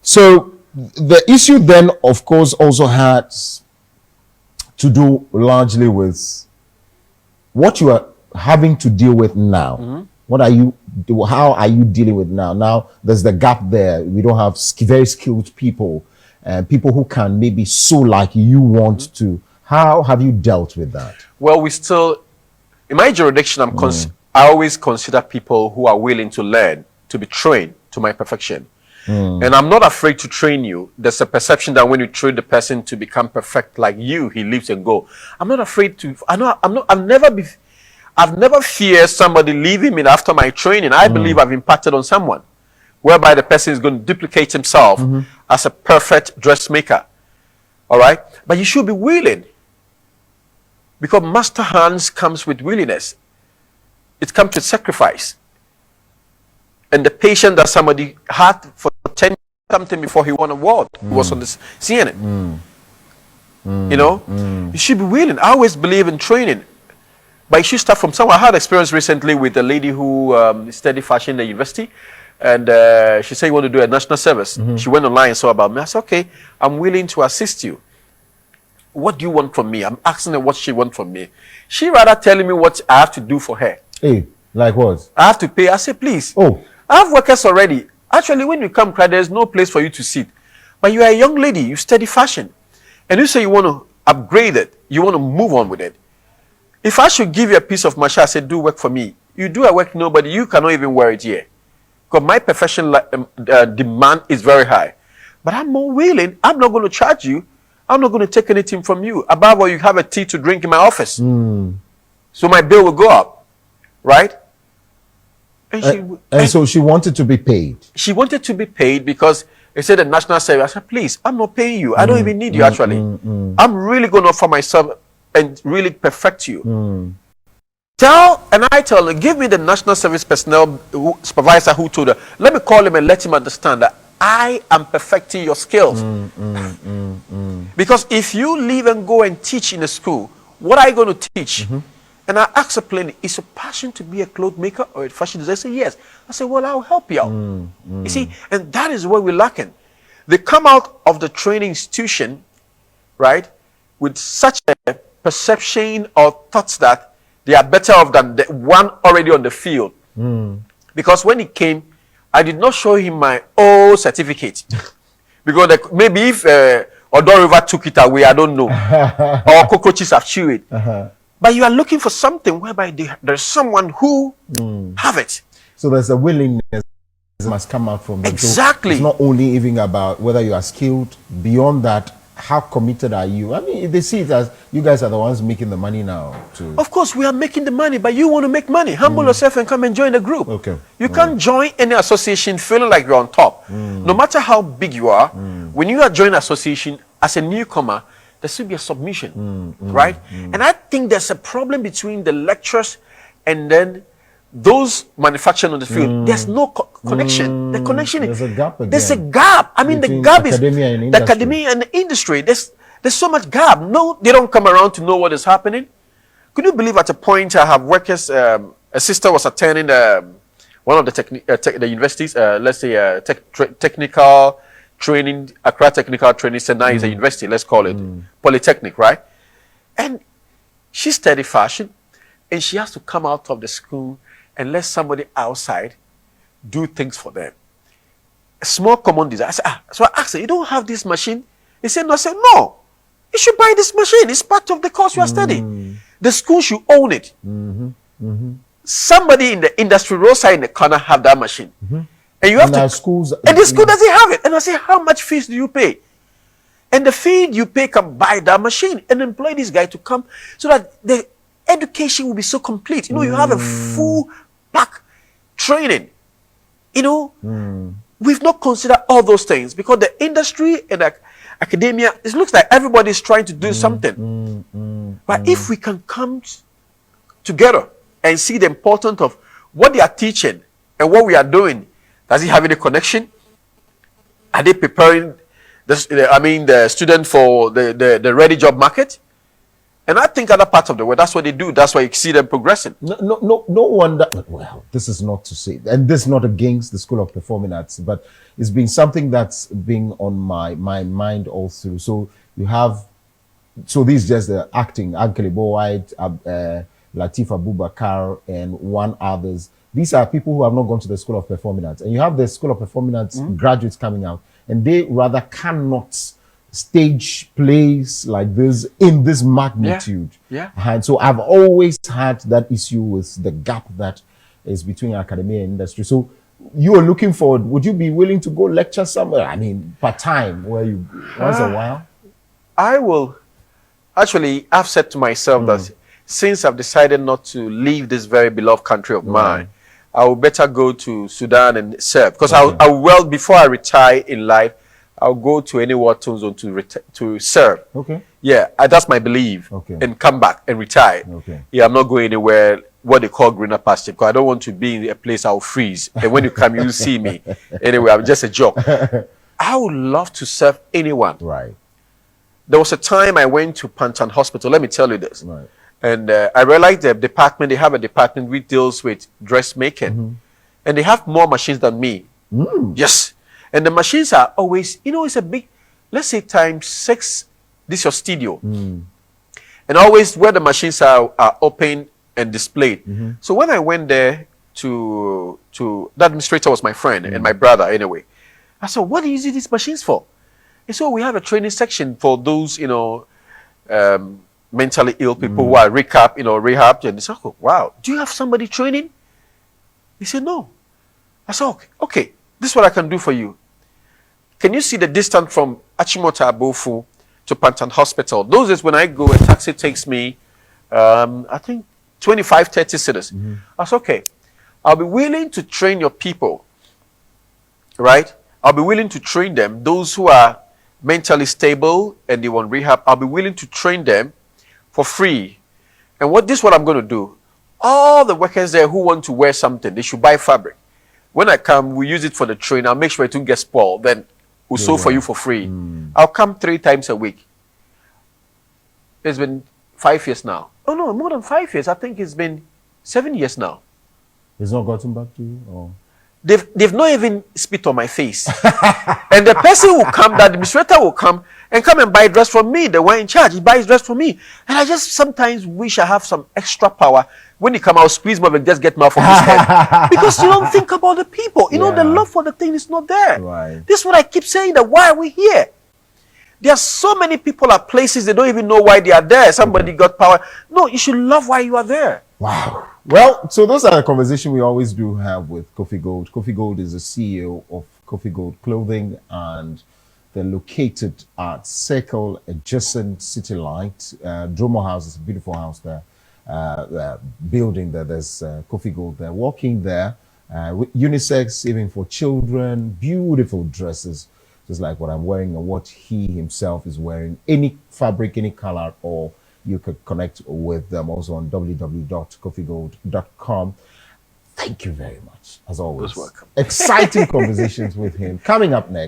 So the issue then, of course, also has to do largely with what you are having to deal with now. What are you? How are you dealing with now? Now there's the gap there. We don't have very skilled people, people who can maybe sew like you want to. How have you dealt with that? Well, we still, in my jurisdiction, I always consider people who are willing to learn to be trained to my perfection. And I'm not afraid to train you. There's a perception that when you train the person to become perfect like you, he lives and go. I'm not afraid to. I've never feared somebody leaving me after my training. I believe I've impacted on someone, whereby the person is going to duplicate himself as a perfect dressmaker. All right, but you should be willing, because master hands comes with willingness. It comes with sacrifice. And the patient that somebody had for 10 years something before he won a award was on this CNN. You know, you should be willing. I always believe in training, but you should start from somewhere. I had experience recently with a lady who studied fashion in the university, and she said, "You want to do a national service?" She went online and saw about me. I said, "Okay, I'm willing to assist you. What do you want from me?" I'm asking her what she wants from me. She rather telling me what I have to do for her. Hey, like what? I have to pay. I say, "Please. Oh, I have workers already. Actually, when you come, there's no place for you to sit. But you are a young lady, you study fashion. And you say you want to upgrade it, you want to move on with it. If I should give you a piece of machine, I say, do work for me. You do a work, nobody, you cannot even wear it here. Because my profession demand is very high. But I'm more willing, I'm not going to charge you. I'm not going to take anything from you. Above all, you have a tea to drink in my office. So my bill will go up, right? And so she wanted to be paid. She wanted to be paid because they said the national service. I said, please, I'm not paying you. I don't even need you, actually. I'm really going to offer myself and really perfect you. I tell her, give me the national service personnel supervisor who told her, let me call him and let him understand that I am perfecting your skills. Because if you leave and go and teach in a school, what are you going to teach? And I asked her plainly, is your passion to be a cloth maker or a fashion designer? I said, yes. I said, well, I'll help you out. You see, and that is where we're lacking. They come out of the training institution, right, with such a perception or thoughts that they are better off than the one already on the field. Because when he came, I did not show him my old certificate. Because maybe if Odo River took it away, I don't know. Or cockroaches have chewed it. But you are looking for something whereby there's someone who have it. So there's a willingness that must come out from them. Exactly. So it's not only even about whether you are skilled. Beyond that, how committed are you? I mean, they see it as you guys are the ones making the money now. Of course, we are making the money, but you want to make money. Humble yourself and come and join the group. Okay. You can't join any association feeling like you're on top. No matter how big you are, when you are joining an association as a newcomer, there should be a submission, right? And I think there's a problem between the lecturers and then those manufacturing on the field. There's no connection. The connection is there's a gap again. There's a gap. I mean, the gap is the academia and the industry. There's so much gap. No, they don't come around to know what is happening. Could you believe at a point I have workers? A sister was attending one of the universities. Let's say technical training, Accra Technical Training Center is a university, let's call it Polytechnic, right? And she studied fashion, and she has to come out of the school and let somebody outside do things for them. A small common design. So I asked her, you don't have this machine? He said, no. I said, no. You should buy this machine. It's part of the course you are studying. The school should own it. Somebody in the industry, roadside in the corner, have that machine. And you have to, schools, and the school doesn't have it. And I say, how much fees do you pay? And the fee you pay can buy that machine and employ this guy to come so that the education will be so complete. You know, you have a full pack training. You know, we've not considered all those things because the industry and the academia, it looks like everybody is trying to do something. But if we can come together and see the importance of what they are teaching and what we are doing, does it have any connection? Are they preparing the student for the ready job market? And I think other parts of the world, that's what they do. That's why you see them progressing. No wonder. Well, this is not to say, and this is not against the School of Performing Arts, but it's been something that's been on my mind all through. So you have, so this is just the acting, Ankele White, Latif Abubakar, and one others. These are people who have not gone to the School of Performing Arts. And you have the School of Performing Arts graduates coming out, and they rather cannot stage plays like this in this magnitude. Yeah. And so I've always had that issue with the gap that is between academia and industry. So you are looking forward, would you be willing to go lecture somewhere? I mean, part-time, where you, once a while? I will. Actually, I've said to myself that since I've decided not to leave this very beloved country of mine, I will better go to Sudan and serve. Because I will, before I retire in life, I'll go to any war zone to serve. Okay. Yeah, that's my belief. Okay. And come back and retire. Okay. Yeah, I'm not going anywhere, what they call greener pasture, because I don't want to be in a place I'll freeze. And when you come, you'll see me. Anyway, I'm just a joke. I would love to serve anyone. Right. There was a time I went to Pantan Hospital. Let me tell you this. Right. And I realized the department, they have a department which deals with dressmaking. And they have more machines than me. Yes. And the machines are always, you know, it's a big, let's say times 6, this is your studio. And always where the machines are open and displayed. So when I went there to the administrator was my friend and my brother anyway. I said, what do you use these machines for? And so we have a training section for those, you know, mentally ill people who are rehab. And they said, oh, wow, do you have somebody training? He said, no. I said, okay, this is what I can do for you. Can you see the distance from Achimota Abofu to Pantan Hospital? Those days when I go, a taxi takes me, I think, 25, 30 cedis. I said, okay, I'll be willing to train your people, right? I'll be willing to train them, those who are mentally stable and they want rehab. I'll be willing to train them for free. And this is what I'm going to do. All the workers there who want to wear something, they should buy fabric. When I come, we use it for the train. I'll make sure it don't get spoiled. Then we'll sew for you for free. I'll come 3 times a week. It's been 5 years now. Oh, no, more than 5 years. I think it's been 7 years now. It's not gotten back to you? Or? They've not even spit on my face. And the person will come, the administrator will come and buy dress from me. The one in charge, he buys dress from me. And I just sometimes wish I have some extra power. When he come, I'll squeeze him and just get him out from his head. Because you don't think about the people. You know, the love for the thing is not there. Right. This is what I keep saying, that why are we here? There are so many people at places, they don't even know why they are there. Somebody got power. No, you should love why you are there. Wow. Well, so those are the conversations we always do have with Kofi Gold. Kofi Gold is the CEO of Kofi Gold Clothing, and they're located at Circle adjacent City Light. Dromo House is a beautiful house there. Building there, there's Kofi Gold there. Walking there, unisex, even for children, beautiful dresses, just like what I'm wearing and what he himself is wearing. Any fabric, any color, or you could connect with them also on www.kofigold.com. Thank you very much, as always. You're welcome. Exciting conversations with him. Coming up next.